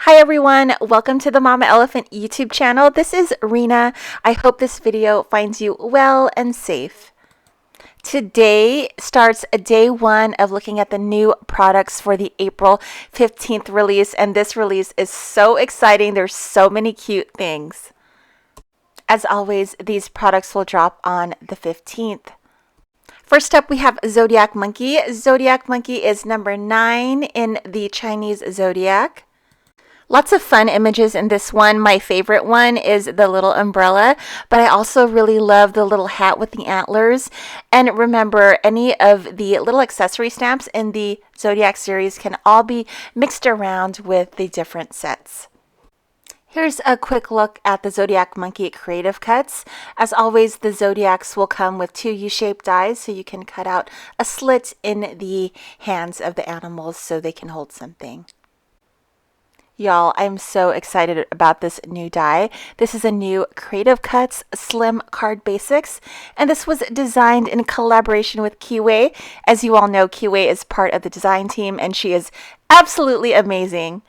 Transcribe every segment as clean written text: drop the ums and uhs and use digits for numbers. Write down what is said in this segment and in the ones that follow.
Hi everyone, welcome to the Mama Elephant YouTube channel. This is Rena. I hope this video finds you well and safe. Today starts day one of looking at the new products for the April 15th release, and this release is so exciting. There's so many cute things. As always, these products will drop on the 15th. First up, we have Zodiac Monkey. Zodiac Monkey is number 9 in the Chinese zodiac. Lots of fun images in this one. My favorite one is the little umbrella, but I also really love the little hat with the antlers. And remember, any of the little accessory stamps in the Zodiac series can all be mixed around with the different sets. Here's a quick look at the Zodiac Monkey Creative Cuts. As always, the Zodiacs will come with 2 U-shaped dies, so you can cut out a slit in the hands of the animals so they can hold something. Y'all, I'm so excited about this new die. This is a new Creative Cuts Slim Card Basics, and this was designed in collaboration with Kiwei. As you all know, Kiwei is part of the design team, and she is absolutely amazing.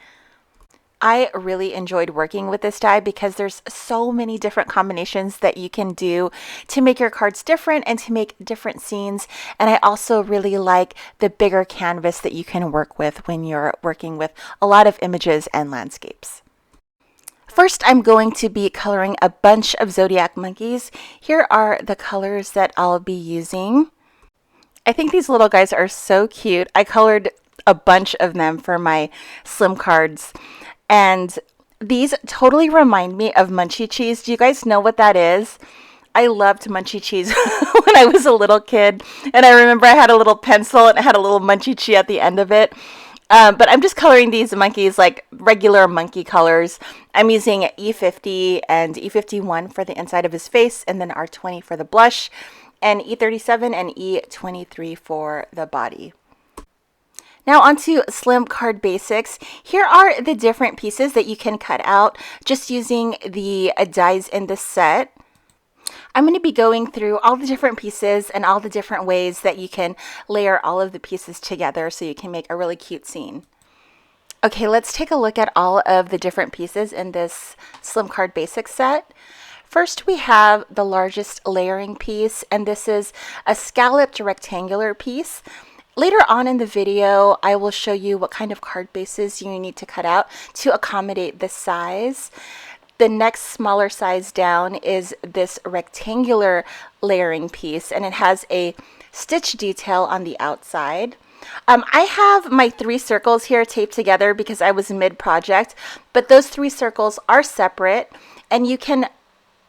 I really enjoyed working with this die because there's so many different combinations that you can do to make your cards different and to make different scenes. And I also really like the bigger canvas that you can work with when you're working with a lot of images and landscapes. First, I'm going to be coloring a bunch of Zodiac monkeys. Here are the colors that I'll be using. I think these little guys are so cute. I colored a bunch of them for my slim cards. And these totally remind me of Munchie Cheese. Do you guys know what that is? I loved Munchie Cheese when I was a little kid. And I remember I had a little pencil and it had a little Munchie Cheese at the end of it. But I'm just coloring these monkeys like regular monkey colors. I'm using E50 and E51 for the inside of his face, and then R20 for the blush, and E37 and E23 for the body. Now onto Slim Card Basics. Here are the different pieces that you can cut out just using the dies in the set. I'm going to be going through all the different pieces and all the different ways that you can layer all of the pieces together so you can make a really cute scene. Okay, let's take a look at all of the different pieces in this Slim Card Basics set. First, we have the largest layering piece, and this is a scalloped rectangular piece. Later on in the video, I will show you what kind of card bases you need to cut out to accommodate this size. The next smaller size down is this rectangular layering piece, and it has a stitch detail on the outside. I have my 3 circles here taped together because I was mid-project, but those 3 circles are separate, and you can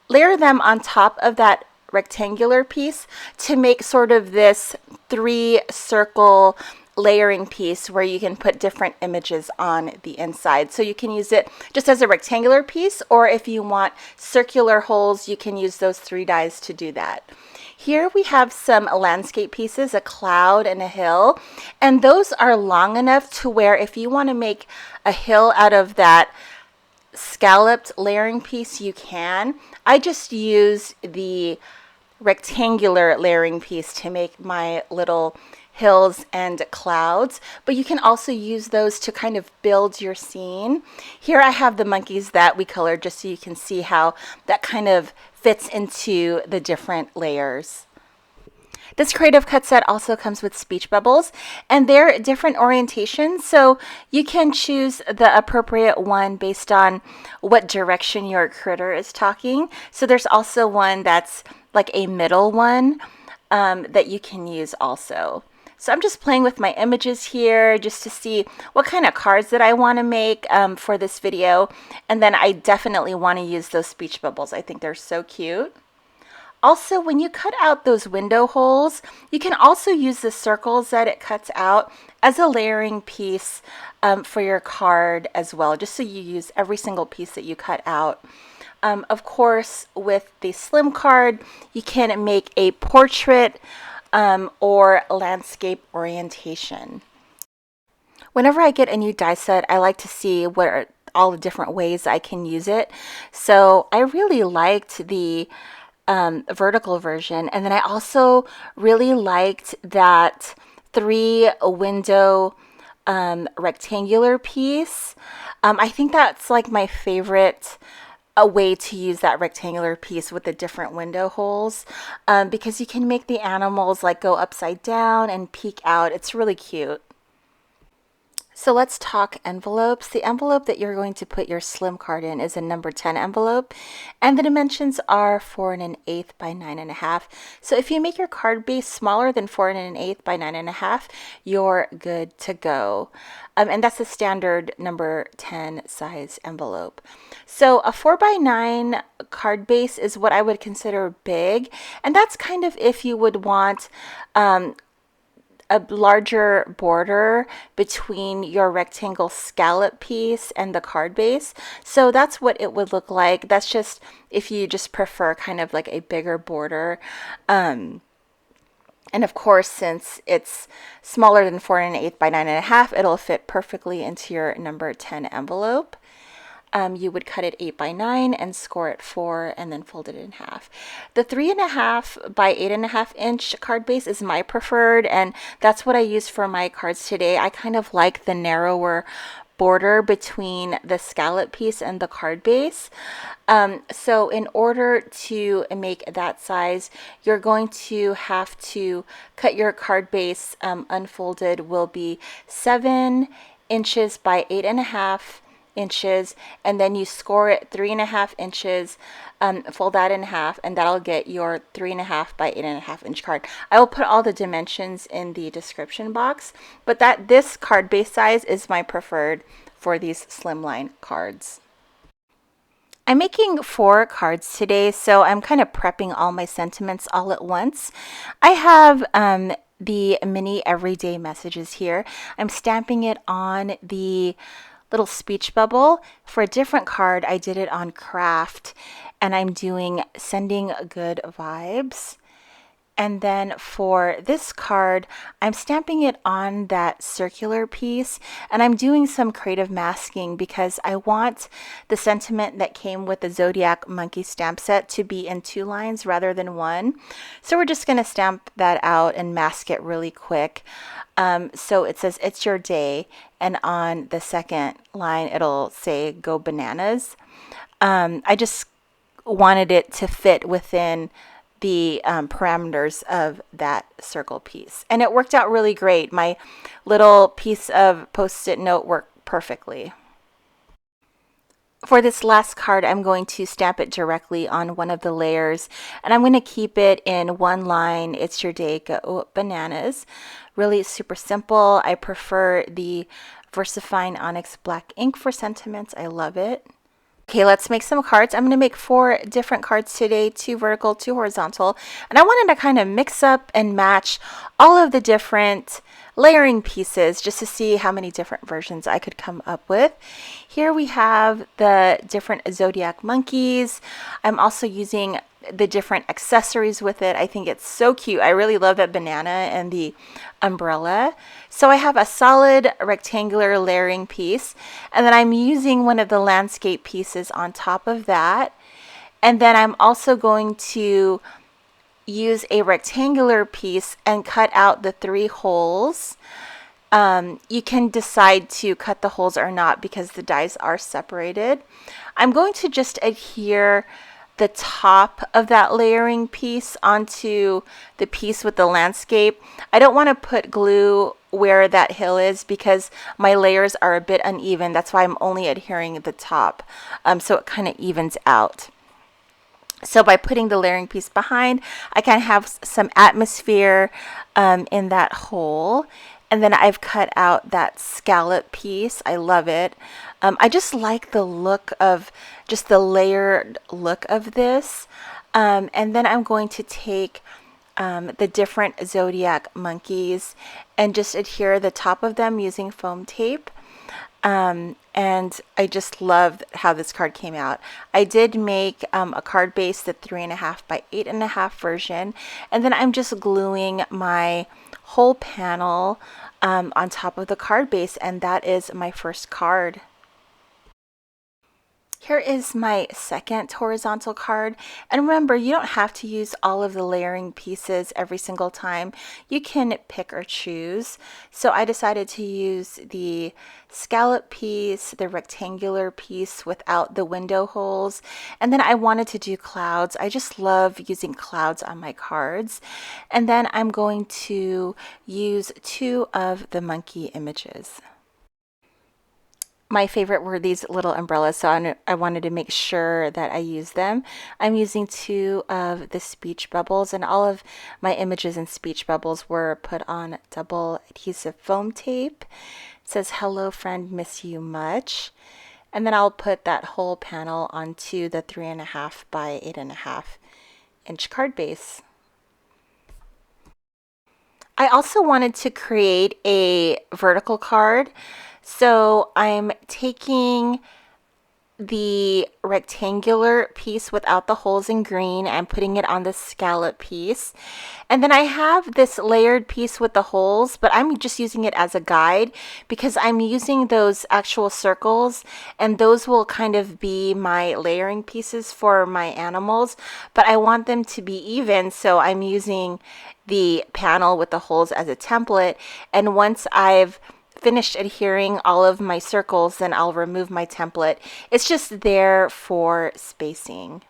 layer them on top of that rectangular piece to make sort of this 3-circle layering piece where you can put different images on the inside. So you can use it just as a rectangular piece, or if you want circular holes, you can use those 3 dies to do that. Here we have some landscape pieces, a cloud and a hill, and those are long enough to where if you want to make a hill out of that scalloped layering piece, you can. I just use the rectangular layering piece to make my little hills and clouds, but you can also use those to kind of build your scene. Here I have the monkeys that we colored just so you can see how that kind of fits into the different layers. This Creative Cut set also comes with speech bubbles, and they're different orientations, so you can choose the appropriate one based on what direction your critter is talking. So there's also one that's like a middle one that you can use also. So I'm just playing with my images here just to see what kind of cards that I want to make for this video, and then I definitely want to use those speech bubbles. I think they're so cute. Also, when you cut out those window holes, you can also use the circles that it cuts out as a layering piece for your card as well, just so you use every single piece that you cut out. Of course, with the slim card, you can make a portrait or landscape orientation. Whenever I get a new die set, I like to see what are all the different ways I can use it. So I really liked the vertical version, and then I also really liked that 3 window rectangular piece. I think that's like my favorite a way to use that rectangular piece with the different window holes, because you can make the animals like go upside down and peek out. It's really cute. So let's talk envelopes. The envelope that you're going to put your slim card in is a number 10 envelope, and the dimensions are 4 1/8 by 9 1/2. So if you make your card base smaller than 4 1/8 by 9 1/2, you're good to go. And that's a standard number 10 size envelope. So a 4 by 9 card base is what I would consider big, and that's kind of if you would want a larger border between your rectangle scallop piece and the card base. So that's what it would look like. That's just if you just prefer kind of like a bigger border. And of course, since it's smaller than 4 1/8 by 9 1/2, it'll fit perfectly into your number 10 envelope. You would cut it 8 by 9 and score it 4 and then fold it in half. The 3 1/2 by 8 1/2 inch card base is my preferred, and that's what I use for my cards today. I kind of like the narrower border between the scallop piece and the card base. So in order to make that size, you're going to have to cut your card base, unfolded will be 7 inches by 8 1/2 inches, and then you score it 3 1/2 inches, fold that in half, and that'll get your 3 1/2 by 8 1/2 inch card. I will put all the dimensions in the description box, but this card base size is my preferred for these slimline cards. I'm making 4 cards today, so I'm kind of prepping all my sentiments all at once. I have the mini everyday messages here. I'm stamping it on the little speech bubble. For a different card, I did it on craft, and I'm doing sending good vibes. And then for this card, I'm stamping it on that circular piece, and I'm doing some creative masking because I want the sentiment that came with the Zodiac Monkey stamp set to be in 2 lines rather than 1. So we're just going to stamp that out and mask it really quick. So it says, "It's your day," and on the second line, it'll say, "Go bananas." I just wanted it to fit within the parameters of that circle piece. And it worked out really great. My little piece of Post-it note worked perfectly. For this last card, I'm going to stamp it directly on one of the layers, and I'm going to keep it in 1 line. "It's your day, go bananas." Really super simple. I prefer the VersaFine Onyx Black ink for sentiments. I love it. Okay, let's make some cards. I'm going to make 4 different cards today, 2 vertical, 2 horizontal. And I wanted to kind of mix up and match all of the different layering pieces just to see how many different versions I could come up with. Here we have the different Zodiac monkeys. I'm also using the different accessories with it. I think it's so cute. I really love that banana and the umbrella. So I have a solid rectangular layering piece, and then I'm using one of the landscape pieces on top of that. And then I'm also going to use a rectangular piece and cut out the 3 holes. You can decide to cut the holes or not because the dies are separated. I'm going to just adhere the top of that layering piece onto the piece with the landscape. I don't want to put glue where that hill is because my layers are a bit uneven. That's why I'm only adhering the top, so it kind of evens out. So by putting the layering piece behind, I can have some atmosphere in that hole. And then I've cut out that scallop piece. I love it. I just like the look of, just the layered look of this. And then I'm going to take the different Zodiac monkeys and just adhere the top of them using foam tape. And I just love how this card came out. I did make a card base, the 3 1/2 by 8 1/2 version, and then I'm just gluing my whole panel on top of the card base, and that is my first card. Here is my second horizontal card. And remember, you don't have to use all of the layering pieces every single time. You can pick or choose. So I decided to use the scallop piece, the rectangular piece without the window holes. And then I wanted to do clouds. I just love using clouds on my cards. And then I'm going to use 2 of the monkey images. My favorite were these little umbrellas, so I wanted to make sure that I use them. I'm using 2 of the speech bubbles, and all of my images and speech bubbles were put on double adhesive foam tape. It says, "Hello friend, miss you much." And then I'll put that whole panel onto the 3.5 by 8.5 inch card base. I also wanted to create a vertical card. So I'm taking the rectangular piece without the holes in green and putting it on the scallop piece. And then I have this layered piece with the holes, but I'm just using it as a guide because I'm using those actual circles, and those will kind of be my layering pieces for my animals, but I want them to be even, so I'm using the panel with the holes as a template. And once I've finished adhering all of my circles, then I'll remove my template. It's just there for spacing.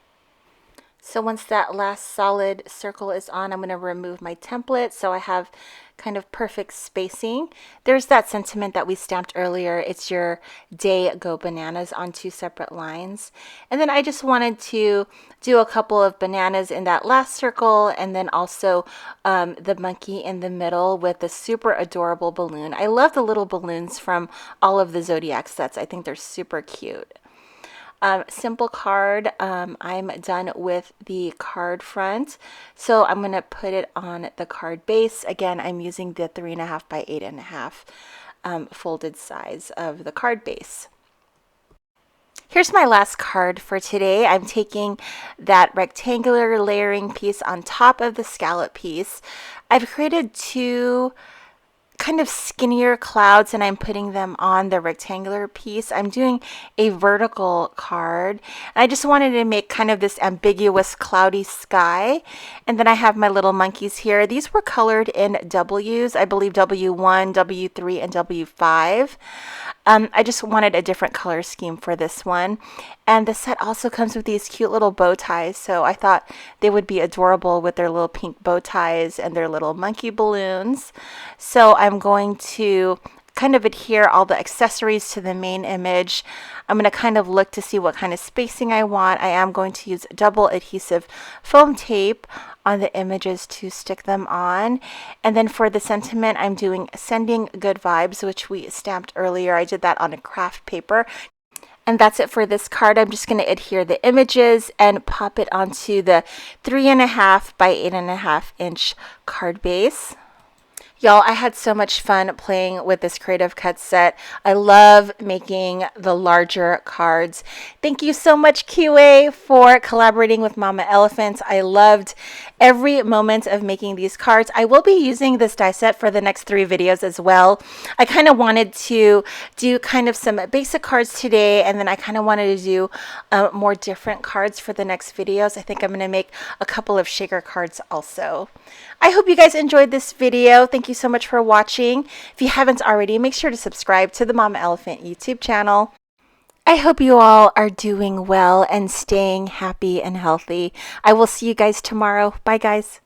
So once that last solid circle is on, I'm going to remove my template so I have kind of perfect spacing. There's that sentiment that we stamped earlier. It's your day go bananas on 2 separate lines. And then I just wanted to do a couple of bananas in that last circle, and then also the monkey in the middle with the super adorable balloon. I love the little balloons from all of the Zodiac sets. I think they're super cute. Simple card. I'm done with the card front, so I'm going to put it on the card base. Again, I'm using the 3.5 by 8.5 folded size of the card base. Here's my last card for today. I'm taking that rectangular layering piece on top of the scallop piece. I've created 2 kind of skinnier clouds, and I'm putting them on the rectangular piece. I'm doing a vertical card, and I just wanted to make kind of this ambiguous cloudy sky. And then I have my little monkeys here. These were colored in W's, I believe W1, W3, and W5. I just wanted a different color scheme for this one. And the set also comes with these cute little bow ties, so I thought they would be adorable with their little pink bow ties and their little monkey balloons. So I'm going to kind of adhere all the accessories to the main image. I'm going to kind of look to see what kind of spacing I want. I am going to use double adhesive foam tape on the images to stick them on. And then for the sentiment, I'm doing Sending Good Vibes, which we stamped earlier. I did that on a craft paper. And that's it for this card. I'm just going to adhere the images and pop it onto the 3.5 by 8.5 inch card base. Y'all, I had so much fun playing with this Creative Cuts set. I love making the larger cards. Thank you so much, QA, for collaborating with Mama Elephant. I loved every moment of making these cards. I will be using this die set for the next 3 videos as well. I kind of wanted to do kind of some basic cards today, and then I kind of wanted to do more different cards for the next videos. I think I'm going to make a couple of shaker cards also. I hope you guys enjoyed this video. Thank you so much for watching. If you haven't already, make sure to subscribe to the Mama Elephant YouTube channel. I hope you all are doing well and staying happy and healthy. I will see you guys tomorrow. Bye, guys.